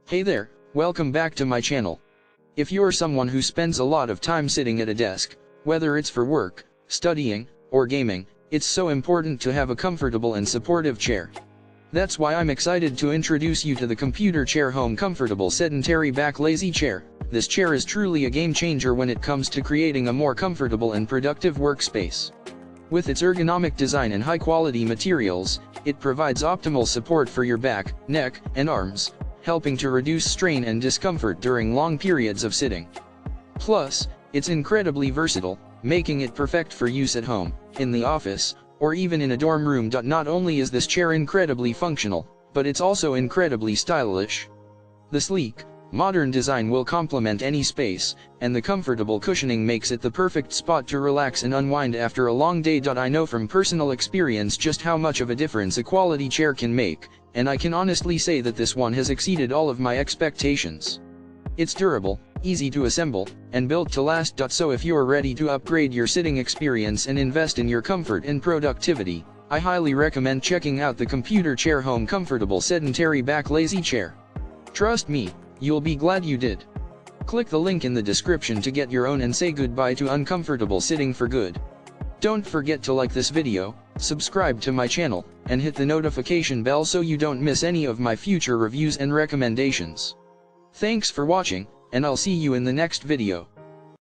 Hey there, welcome back to my channel. If you're someone who spends a lot of time sitting at a desk, whether it's for work, studying, or gaming, it's so important to have a comfortable and supportive chair. That's why I'm excited to introduce you to the Computer Chair Home Comfortable Sedentary Back Lazy Chair. This chair is truly a game changer when it comes to creating a more comfortable and productive workspace. With its ergonomic design and high-quality materials, it provides optimal support for your back, neck, and arms, helping to reduce strain and discomfort during long periods of sitting. Plus, it's incredibly versatile, making it perfect for use at home, in the office, or even in a dorm room. Not only is this chair incredibly functional, but it's also incredibly stylish. The sleek, modern design will complement any space, and the comfortable cushioning makes it the perfect spot to relax and unwind after a long day. I know from personal experience just how much of a difference a quality chair can make, and I can honestly say that this one has exceeded all of my expectations. It's durable, easy to assemble, and built to last. So if you're ready to upgrade your sitting experience and invest in your comfort and productivity, I highly recommend checking out the Computer Chair Home Comfortable Sedentary Back Lazy Chair. Trust me, you'll be glad you did. Click the link in the description to get your own and say goodbye to uncomfortable sitting for good. Don't forget to like this video, subscribe to my channel, and hit the notification bell so you don't miss any of my future reviews and recommendations. Thanks for watching, and I'll see you in the next video.